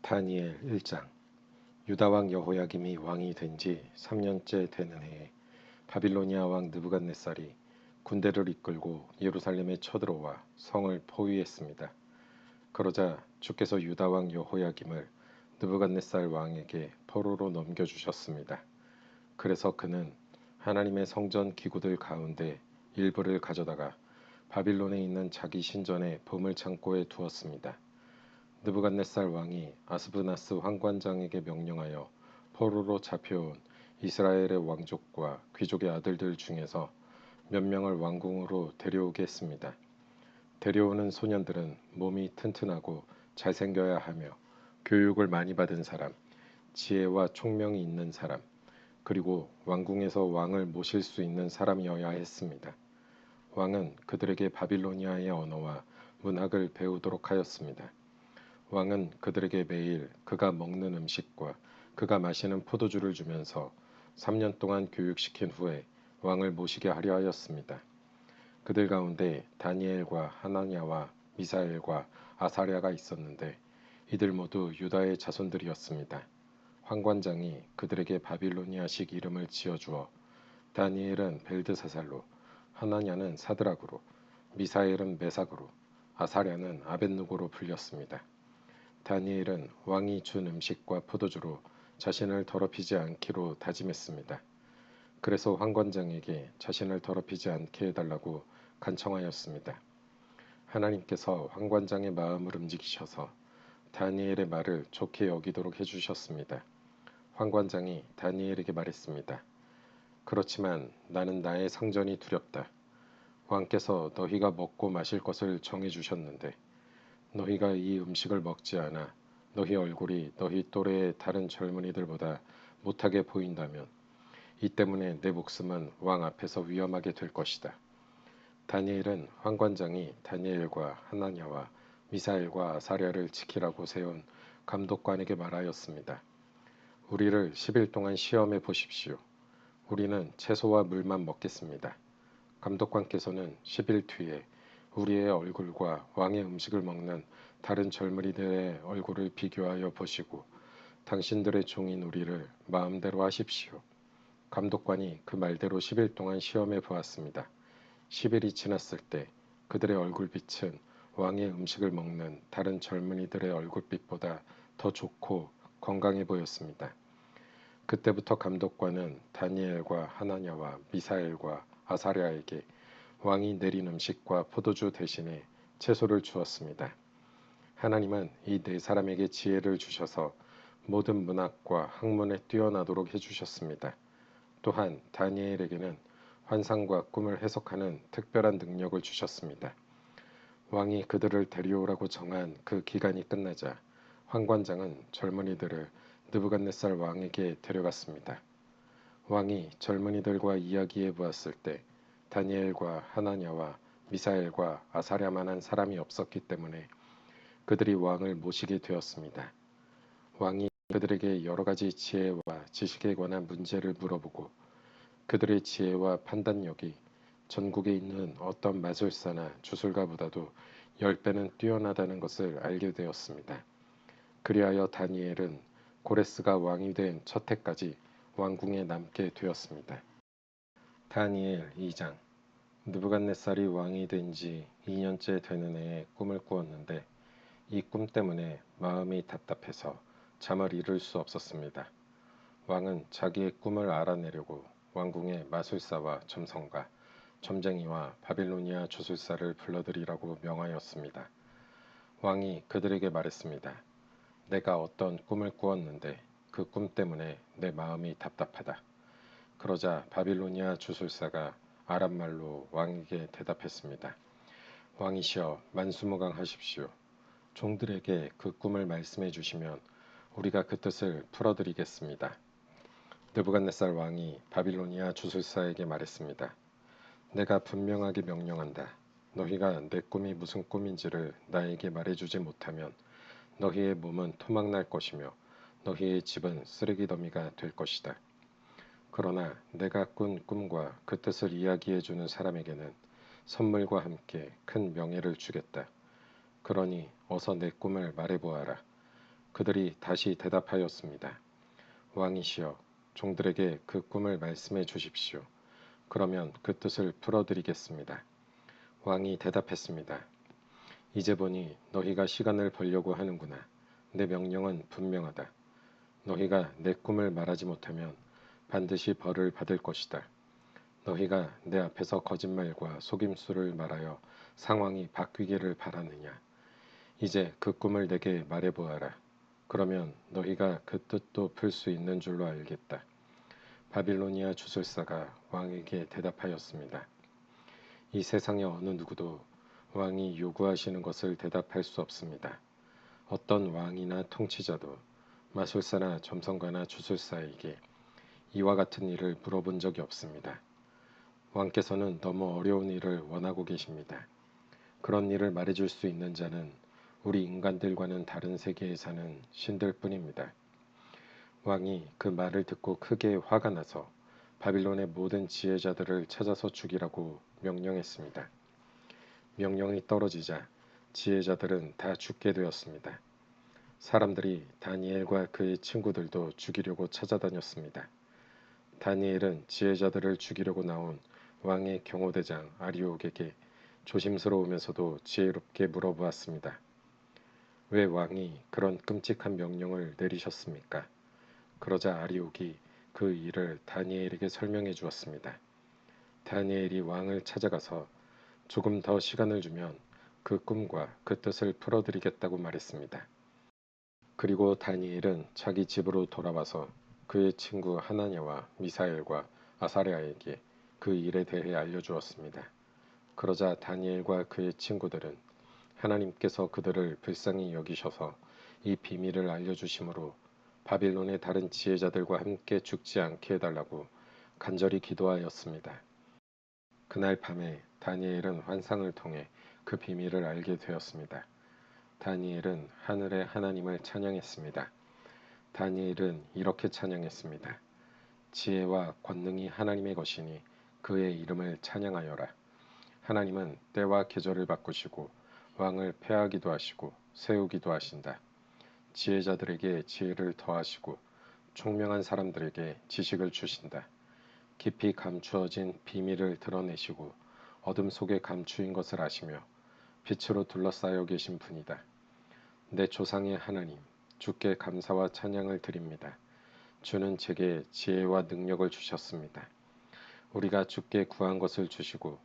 다니엘 1장. 유다 왕 여호야김이 왕이 된 지 3년째 되는 해에 바빌로니아 왕 느부갓네살이 군대를 이끌고 예루살렘에 쳐들어와 성을 포위했습니다. 그러자 주께서 유다 왕 여호야김을 느부갓네살 왕에게 포로로 넘겨주셨습니다. 그래서 그는 하나님의 성전 기구들 가운데 일부를 가져다가 바빌론에 있는 자기 신전의 보물창고에 두었습니다. 느부갓네살 왕이 아스브나스 황관장에게 명령하여 포로로 잡혀온 이스라엘의 왕족과 귀족의 아들들 중에서 몇 명을 왕궁으로 데려오게 했습니다. 데려오는 소년들은 몸이 튼튼하고 잘생겨야 하며 교육을 많이 받은 사람, 지혜와 총명이 있는 사람, 그리고 왕궁에서 왕을 모실 수 있는 사람이어야 했습니다. 왕은 그들에게 바빌로니아의 언어와 문학을 배우도록 하였습니다. 왕은 그들에게 매일 그가 먹는 음식과 그가 마시는 포도주를 주면서 3년 동안 교육시킨 후에 왕을 모시게 하려 하였습니다. 그들 가운데 다니엘과 하나냐와 미사엘과 아사랴가 있었는데 이들 모두 유다의 자손들이었습니다. 황관장이 그들에게 바빌로니아식 이름을 지어주어 다니엘은 벨드사살로, 하나냐는 사드락으로, 미사엘은 메삭으로, 아사랴는 아벳누고로 불렸습니다. 다니엘은 왕이 준 음식과 포도주로 자신을 더럽히지 않기로 다짐했습니다. 그래서 황관장에게 자신을 더럽히지 않게 해달라고 간청하였습니다. 하나님께서 황관장의 마음을 움직이셔서 다니엘의 말을 좋게 여기도록 해주셨습니다. 황관장이 다니엘에게 말했습니다. 그렇지만 나는 나의 상전이 두렵다. 왕께서 너희가 먹고 마실 것을 정해주셨는데 너희가 이 음식을 먹지 않아 너희 얼굴이 너희 또래의 다른 젊은이들보다 못하게 보인다면 이 때문에 내 목숨은 왕 앞에서 위험하게 될 것이다. 다니엘은 황관장이 다니엘과 하나냐와 미사엘과 아사랴를 지키라고 세운 감독관에게 말하였습니다. 우리를 10일 동안 시험해 보십시오. 우리는 채소와 물만 먹겠습니다. 감독관께서는 10일 뒤에 우리의 얼굴과 왕의 음식을 먹는 다른 젊은이들의 얼굴을 비교하여 보시고 당신들의 종인 우리를 마음대로 하십시오. 감독관이 그 말대로 10일 동안 시험해 보았습니다. 10일이 지났을 때 그들의 얼굴빛은 왕의 음식을 먹는 다른 젊은이들의 얼굴빛보다 더 좋고 건강해 보였습니다. 그때부터 감독관은 다니엘과 하나냐와 미사엘과 아사랴에게 왕이 내린 음식과 포도주 대신에 채소를 주었습니다. 하나님은 이 네 사람에게 지혜를 주셔서 모든 문학과 학문에 뛰어나도록 해주셨습니다. 또한 다니엘에게는 환상과 꿈을 해석하는 특별한 능력을 주셨습니다. 왕이 그들을 데려오라고 정한 그 기간이 끝나자 황관장은 젊은이들을 느부갓네살 왕에게 데려갔습니다. 왕이 젊은이들과 이야기해 보았을 때 다니엘과 하나냐와 미사엘과 아사랴만한 사람이 없었기 때문에 그들이 왕을 모시게 되었습니다. 왕이 그들에게 여러 가지 지혜와 지식에 관한 문제를 물어보고 그들의 지혜와 판단력이 전국에 있는 어떤 마술사나 주술가보다도 10배는 뛰어나다는 것을 알게 되었습니다. 그리하여 다니엘은 고레스가 왕이 된 첫 해까지 왕궁에 남게 되었습니다. 다니엘 2장. 느부갓네살이 왕이 된 지 2년째 되는 해에 꿈을 꾸었는데 이 꿈 때문에 마음이 답답해서 잠을 이룰 수 없었습니다. 왕은 자기의 꿈을 알아내려고 왕궁의 마술사와 점성가, 점쟁이와 바빌로니아 주술사를 불러들이라고 명하였습니다. 왕이 그들에게 말했습니다. 내가 어떤 꿈을 꾸었는데 그 꿈 때문에 내 마음이 답답하다. 그러자 바빌로니아 주술사가 아랍말로 왕에게 대답했습니다. 왕이시여 만수무강하십시오. 종들에게 그 꿈을 말씀해 주시면 우리가 그 뜻을 풀어드리겠습니다. 느부갓네살 왕이 바빌로니아 주술사에게 말했습니다. 내가 분명하게 명령한다. 너희가 내 꿈이 무슨 꿈인지를 나에게 말해주지 못하면 너희의 몸은 토막날 것이며 너희의 집은 쓰레기 더미가 될 것이다. 그러나 내가 꾼 꿈과 그 뜻을 이야기해주는 사람에게는 선물과 함께 큰 명예를 주겠다. 그러니 어서 내 꿈을 말해보아라. 그들이 다시 대답하였습니다. 왕이시여, 종들에게 그 꿈을 말씀해 주십시오. 그러면 그 뜻을 풀어드리겠습니다. 왕이 대답했습니다. 이제 보니 너희가 시간을 벌려고 하는구나. 내 명령은 분명하다. 너희가 내 꿈을 말하지 못하면 반드시 벌을 받을 것이다. 너희가 내 앞에서 거짓말과 속임수를 말하여 상황이 바뀌기를 바라느냐. 이제 그 꿈을 내게 말해보아라. 그러면 너희가 그 뜻도 풀 수 있는 줄로 알겠다. 바빌로니아 주술사가 왕에게 대답하였습니다. 이 세상의 어느 누구도 왕이 요구하시는 것을 대답할 수 없습니다. 어떤 왕이나 통치자도 마술사나 점성가나 주술사에게 이와 같은 일을 물어본 적이 없습니다. 왕께서는 너무 어려운 일을 원하고 계십니다. 그런 일을 말해줄 수 있는 자는 우리 인간들과는 다른 세계에 사는 신들 뿐입니다. 왕이 그 말을 듣고 크게 화가 나서 바빌론의 모든 지혜자들을 찾아서 죽이라고 명령했습니다. 명령이 떨어지자 지혜자들은 다 죽게 되었습니다. 사람들이 다니엘과 그의 친구들도 죽이려고 찾아다녔습니다. 다니엘은 지혜자들을 죽이려고 나온 왕의 경호대장 아리옥에게 조심스러우면서도 지혜롭게 물어보았습니다. 왜 왕이 그런 끔찍한 명령을 내리셨습니까? 그러자 아리옥이 그 일을 다니엘에게 설명해 주었습니다. 다니엘이 왕을 찾아가서 조금 더 시간을 주면 그 꿈과 그 뜻을 풀어드리겠다고 말했습니다. 그리고 다니엘은 자기 집으로 돌아와서 그의 친구 하나냐와 미사엘과 아사랴에게 그 일에 대해 알려주었습니다. 그러자 다니엘과 그의 친구들은 하나님께서 그들을 불쌍히 여기셔서 이 비밀을 알려주심으로 바빌론의 다른 지혜자들과 함께 죽지 않게 해달라고 간절히 기도하였습니다. 그날 밤에 다니엘은 환상을 통해 그 비밀을 알게 되었습니다. 다니엘은 하늘의 하나님을 찬양했습니다. 다니엘은 이렇게 찬양했습니다. 지혜와 권능이 하나님의 것이니 그의 이름을 찬양하여라. 하나님은 때와 계절을 바꾸시고 왕을 패하기도 하시고 세우기도 하신다. 지혜자들에게 지혜를 더하시고 총명한 사람들에게 지식을 주신다. 깊이 감추어진 비밀을 드러내시고 어둠 속에 감추인 것을 아시며 빛으로 둘러싸여 계신 분이다. 내 조상의 하나님, 주께 감사와 찬양을 드립니다. 주는 제게 지혜와 능력을 주셨습니다. 우리가 주께 구한 것을 주시고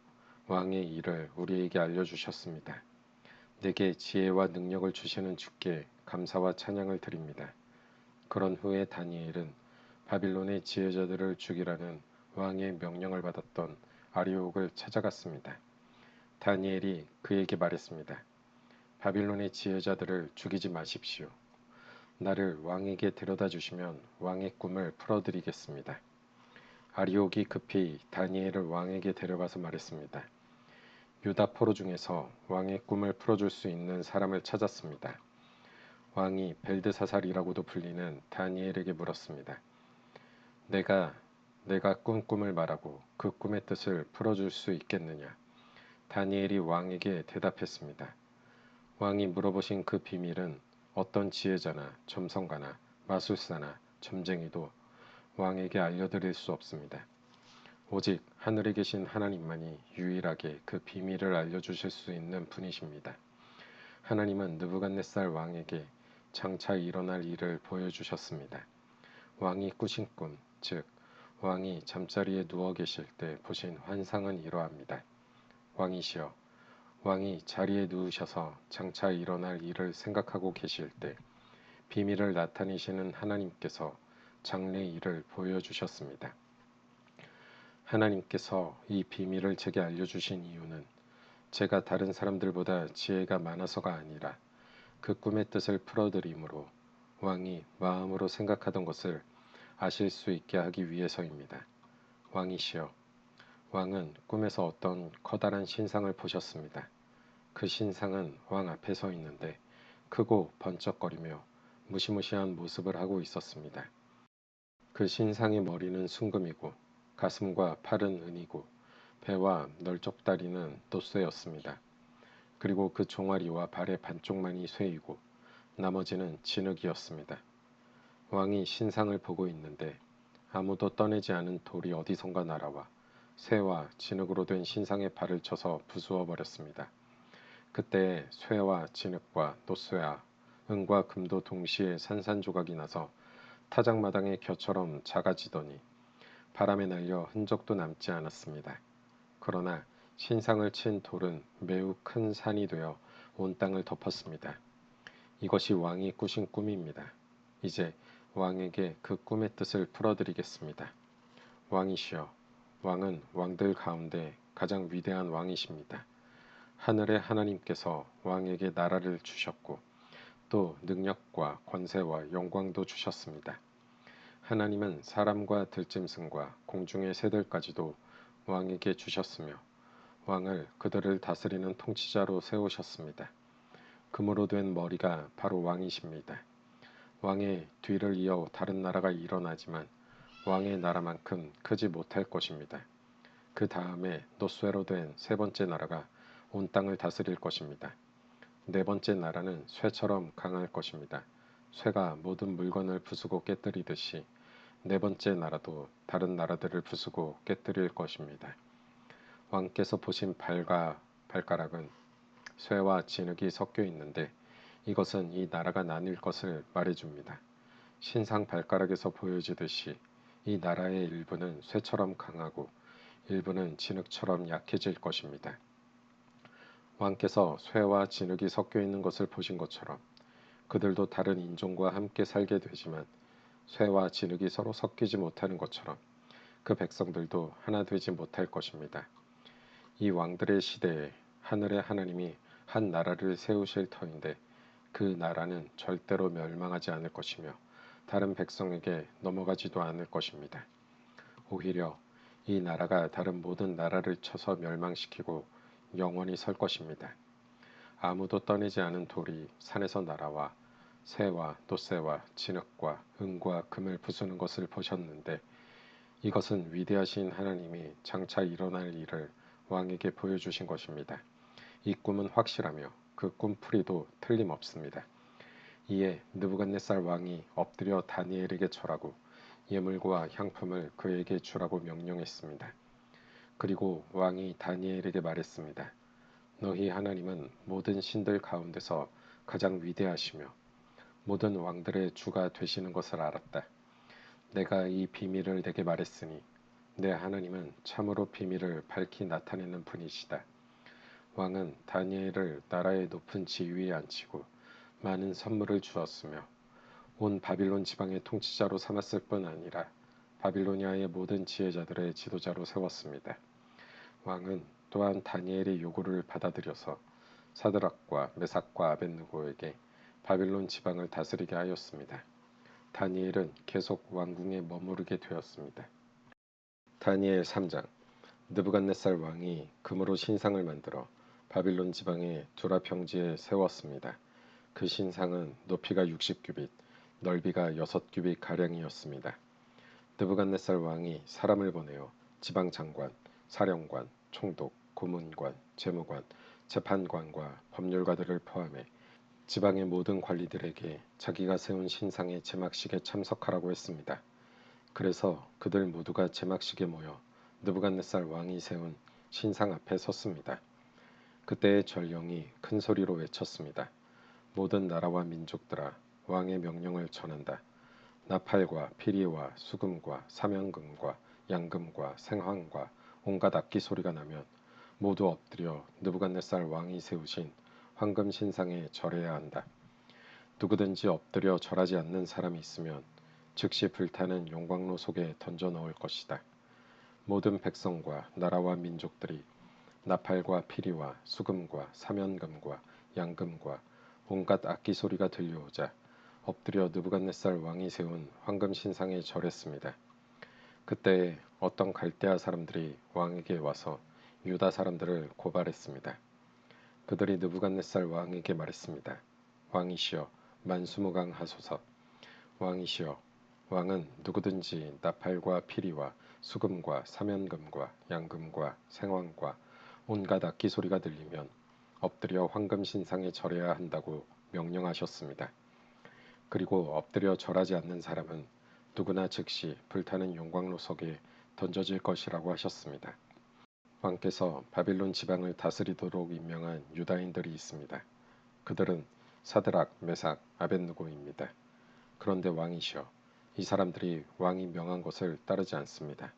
왕의 일을 우리에게 알려주셨습니다. 내게 지혜와 능력을 주시는 주께 감사와 찬양을 드립니다. 그런 후에 다니엘은 바빌론의 지혜자들을 죽이라는 왕의 명령을 받았던 아리옥을 찾아갔습니다. 다니엘이 그에게 말했습니다. 바빌론의 지혜자들을 죽이지 마십시오. 나를 왕에게 데려다 주시면 왕의 꿈을 풀어드리겠습니다. 아리옥이 급히 다니엘을 왕에게 데려가서 말했습니다. 유다 포로 중에서 왕의 꿈을 풀어줄 수 있는 사람을 찾았습니다. 왕이 벨드사살이라고도 불리는 다니엘에게 물었습니다. 내가 꿈을 말하고 그 꿈의 뜻을 풀어줄 수 있겠느냐? 다니엘이 왕에게 대답했습니다. 왕이 물어보신 그 비밀은 어떤 지혜자나 점성가나 마술사나 점쟁이도 왕에게 알려드릴 수 없습니다. 오직 하늘에 계신 하나님만이 유일하게 그 비밀을 알려주실 수 있는 분이십니다. 하나님은 느부갓네살 왕에게 장차 일어날 일을 보여주셨습니다. 왕이 꾸신 꿈, 즉 왕이 잠자리에 누워 계실 때 보신 환상은 이러합니다. 왕이시여, 왕이 자리에 누우셔서 장차 일어날 일을 생각하고 계실 때 비밀을 나타내시는 하나님께서 장래 일을 보여주셨습니다. 하나님께서 이 비밀을 제게 알려주신 이유는 제가 다른 사람들보다 지혜가 많아서가 아니라 그 꿈의 뜻을 풀어드림으로 왕이 마음으로 생각하던 것을 아실 수 있게 하기 위해서입니다. 왕이시여, 왕은 꿈에서 어떤 커다란 신상을 보셨습니다. 그 신상은 왕 앞에 서 있는데 크고 번쩍거리며 무시무시한 모습을 하고 있었습니다. 그 신상의 머리는 순금이고 가슴과 팔은 은이고 배와 널쩍다리는 또 쇠였습니다. 그리고 그 종아리와 발의 반쪽만이 쇠이고 나머지는 진흙이었습니다. 왕이 신상을 보고 있는데 아무도 떠내지 않은 돌이 어디선가 날아와 쇠와 진흙으로 된 신상의 발을 쳐서 부수어 버렸습니다. 그때 쇠와 진흙과 노쇠와 은과 금도 동시에 산산조각이 나서 타작마당의 겨처럼 작아지더니 바람에 날려 흔적도 남지 않았습니다. 그러나 신상을 친 돌은 매우 큰 산이 되어 온 땅을 덮었습니다. 이것이 왕이 꾸신 꿈입니다. 이제 왕에게 그 꿈의 뜻을 풀어드리겠습니다. 왕이시여, 왕은 왕들 가운데 가장 위대한 왕이십니다. 하늘의 하나님께서 왕에게 나라를 주셨고 또 능력과 권세와 영광도 주셨습니다. 하나님은 사람과 들짐승과 공중의 새들까지도 왕에게 주셨으며 왕을 그들을 다스리는 통치자로 세우셨습니다. 금으로 된 머리가 바로 왕이십니다. 왕의 뒤를 이어 다른 나라가 일어나지만 왕의 나라만큼 크지 못할 것입니다. 그 다음에 노쇠로 된 세 번째 나라가 온 땅을 다스릴 것입니다. 네 번째 나라는 쇠처럼 강할 것입니다. 쇠가 모든 물건을 부수고 깨뜨리듯이 네 번째 나라도 다른 나라들을 부수고 깨뜨릴 것입니다. 왕께서 보신 발과 발가락은 쇠와 진흙이 섞여 있는데 이것은 이 나라가 나뉠 것을 말해줍니다. 신상 발가락에서 보여지듯이 이 나라의 일부는 쇠처럼 강하고 일부는 진흙처럼 약해질 것입니다. 왕께서 쇠와 진흙이 섞여 있는 것을 보신 것처럼 그들도 다른 인종과 함께 살게 되지만 쇠와 진흙이 서로 섞이지 못하는 것처럼 그 백성들도 하나 되지 못할 것입니다. 이 왕들의 시대에 하늘의 하나님이 한 나라를 세우실 터인데 그 나라는 절대로 멸망하지 않을 것이며 다른 백성에게 넘어가지도 않을 것입니다. 오히려 이 나라가 다른 모든 나라를 쳐서 멸망시키고 영원히 설 것입니다. 아무도 떠내지 않은 돌이 산에서 날아와 쇠와 노쇠와 진흙과 은과 금을 부수는 것을 보셨는데 이것은 위대하신 하나님이 장차 일어날 일을 왕에게 보여주신 것입니다. 이 꿈은 확실하며 그 꿈풀이도 틀림없습니다. 이에 느부갓네살 왕이 엎드려 다니엘에게 절하고 예물과 향품을 그에게 주라고 명령했습니다. 그리고 왕이 다니엘에게 말했습니다. 너희 하나님은 모든 신들 가운데서 가장 위대하시며 모든 왕들의 주가 되시는 것을 알았다. 내가 이 비밀을 내게 말했으니 내 하나님은 참으로 비밀을 밝히 나타내는 분이시다. 왕은 다니엘을 나라의 높은 지위에 앉히고 많은 선물을 주었으며 온 바빌론 지방의 통치자로 삼았을 뿐 아니라 바빌로니아의 모든 지혜자들의 지도자로 세웠습니다. 왕은 또한 다니엘의 요구를 받아들여서 사드락과 메삭과 아벳느고에게 바빌론 지방을 다스리게 하였습니다. 다니엘은 계속 왕궁에 머무르게 되었습니다. 다니엘 3장. 느부갓네살 왕이 금으로 신상을 만들어 바빌론 지방의 두라 평지에 세웠습니다. 그 신상은 높이가 60규빗, 넓이가 6규빗 가량이었습니다. 느부갓네살 왕이 사람을 보내어 지방 장관, 사령관, 총독, 고문관, 재무관, 재판관과 법률가들을 포함해 지방의 모든 관리들에게 자기가 세운 신상의 제막식에 참석하라고 했습니다. 그래서 그들 모두가 제막식에 모여 느부갓네살 왕이 세운 신상 앞에 섰습니다. 그때의 전령이 큰 소리로 외쳤습니다. 모든 나라와 민족들아, 왕의 명령을 전한다. 나팔과 피리와 수금과 사면금과 양금과 생황과 온갖 악기 소리가 나면 모두 엎드려 느부갓네살 왕이 세우신 황금 신상에 절해야 한다. 누구든지 엎드려 절하지 않는 사람이 있으면 즉시 불타는 용광로 속에 던져 넣을 것이다. 모든 백성과 나라와 민족들이 나팔과 피리와 수금과 사면금과 양금과 온갖 악기 소리가 들려오자 엎드려 느부갓네살 왕이 세운 황금 신상에 절했습니다. 그때에 어떤 갈대아 사람들이 왕에게 와서 유다 사람들을 고발했습니다. 그들이 느부갓네살 왕에게 말했습니다. 왕이시여, 만수무강하소서. 왕이시여, 왕은 누구든지 나팔과 피리와 수금과 사면금과 양금과 생황과 온갖 악기 소리가 들리면 엎드려 황금 신상에 절해야 한다고 명령하셨습니다. 그리고 엎드려 절하지 않는 사람은 누구나 즉시 불타는 용광로 속에 던져질 것이라고 하셨습니다. 왕께서 바빌론 지방을 다스리도록 임명한 유다인들이 있습니다. 그들은 사드락, 메삭, 아벳느고입니다. 그런데 왕이시여, 이 사람들이 왕이 명한 것을 따르지 않습니다.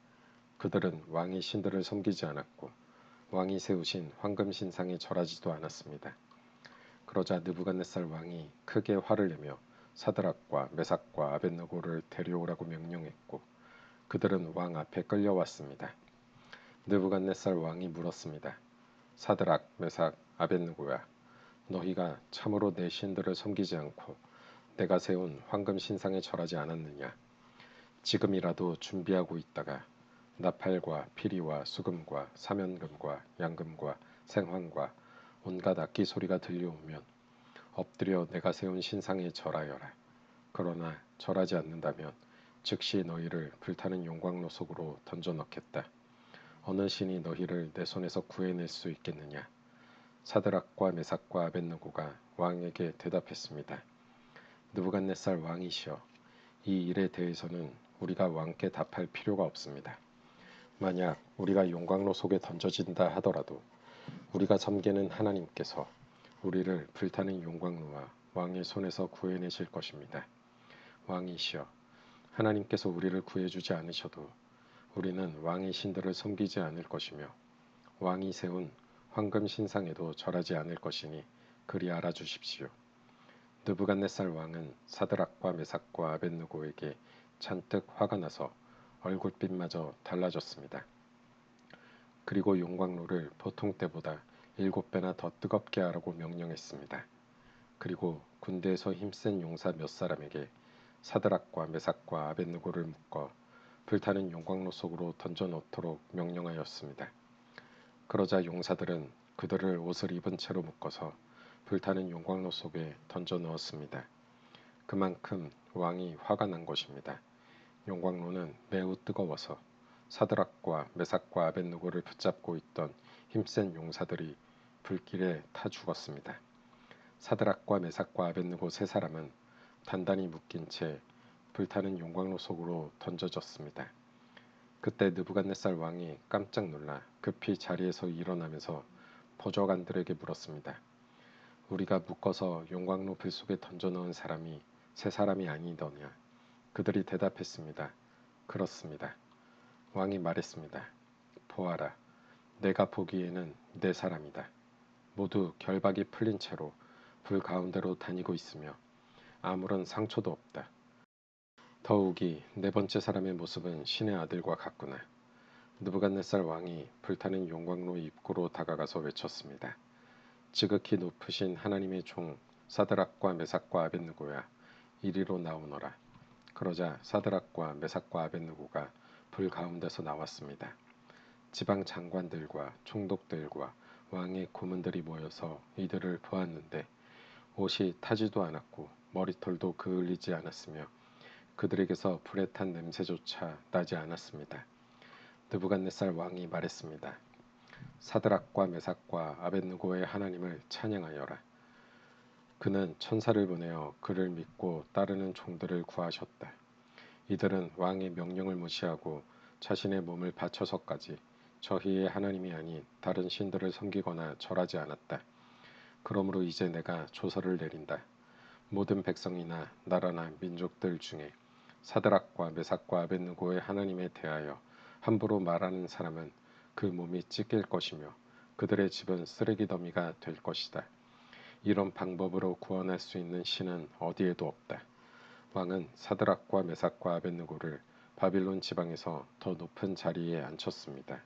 그들은 왕의 신들을 섬기지 않았고 왕이 세우신 황금 신상에 절하지도 않았습니다. 그러자 느부갓네살 왕이 크게 화를 내며 사드락과 메삭과 아벳느고를 데려오라고 명령했고 그들은 왕 앞에 끌려왔습니다. 느부갓네살 왕이 물었습니다. 사드락, 메삭, 아벳느고야, 너희가 참으로 내 신들을 섬기지 않고 내가 세운 황금 신상에 절하지 않았느냐? 지금이라도 준비하고 있다가 나팔과 피리와 수금과 사면금과 양금과 생황과 온갖 악기 소리가 들려오면 엎드려 내가 세운 신상에 절하여라. 그러나 절하지 않는다면 즉시 너희를 불타는 용광로 속으로 던져 넣겠다. 어느 신이 너희를 내 손에서 구해낼 수 있겠느냐? 사드락과 메삭과 아벳느고가 왕에게 대답했습니다. 느부갓네살 왕이시여, 이 일에 대해서는 우리가 왕께 답할 필요가 없습니다. 만약 우리가 용광로 속에 던져진다 하더라도 우리가 섬기는 하나님께서 우리를 불타는 용광로와 왕의 손에서 구해내실 것입니다. 왕이시여, 하나님께서 우리를 구해주지 않으셔도 우리는 왕의 신들을 섬기지 않을 것이며 왕이 세운 황금 신상에도 절하지 않을 것이니 그리 알아주십시오. 느부갓네살 왕은 사드락과 메삭과 아벳느고에게 잔뜩 화가 나서 얼굴빛마저 달라졌습니다. 그리고 용광로를 보통 때보다 7배나 더 뜨겁게 하라고 명령했습니다. 그리고 군대에서 힘센 용사 몇 사람에게 사드락과 메삭과 아벳느고를 묶어 불타는 용광로 속으로 던져 놓도록 명령하였습니다. 그러자 용사들은 그들을 옷을 입은 채로 묶어서 불타는 용광로 속에 던져 넣었습니다. 그만큼 왕이 화가 난 것입니다. 용광로는 매우 뜨거워서 사드락과 메삭과 아벳느고를 붙잡고 있던 힘센 용사들이 불길에 타 죽었습니다. 사드락과 메삭과 아벳느고 세 사람은 단단히 묶인 채 불타는 용광로 속으로 던져졌습니다. 그때 느부갓네살 왕이 깜짝 놀라 급히 자리에서 일어나면서 보좌관들에게 물었습니다. 우리가 묶어서 용광로 불 속에 던져 넣은 사람이 세 사람이 아니더냐? 그들이 대답했습니다. 그렇습니다. 왕이 말했습니다. 보아라, 내가 보기에는 네 사람이다. 모두 결박이 풀린 채로 불 가운데로 다니고 있으며 아무런 상처도 없다. 더욱이 네 번째 사람의 모습은 신의 아들과 같구나. 느부갓네살 왕이 불타는 용광로 입구로 다가가서 외쳤습니다. 지극히 높으신 하나님의 종 사드락과 메삭과 아벳느고야, 이리로 나오너라. 그러자 사드락과 메삭과 아벳느고가 불 가운데서 나왔습니다. 지방 장관들과 총독들과 왕의 고문들이 모여서 이들을 보았는데 옷이 타지도 않았고 머리털도 그을리지 않았으며 그들에게서 불에 탄 냄새조차 나지 않았습니다. 느부갓네살 왕이 말했습니다. 사드락과 메삭과 아벳느고의 하나님을 찬양하여라. 그는 천사를 보내어 그를 믿고 따르는 종들을 구하셨다. 이들은 왕의 명령을 무시하고 자신의 몸을 바쳐서까지 저희의 하나님이 아닌 다른 신들을 섬기거나 절하지 않았다. 그러므로 이제 내가 조서를 내린다. 모든 백성이나 나라나 민족들 중에 사드락과 메삭과 아벳느고의 하나님에 대하여 함부로 말하는 사람은 그 몸이 찢길 것이며 그들의 집은 쓰레기 더미가 될 것이다. 이런 방법으로 구원할 수 있는 신은 어디에도 없다. 왕은 사드락과 메삭과 아벳느고를 바빌론 지방에서 더 높은 자리에 앉혔습니다.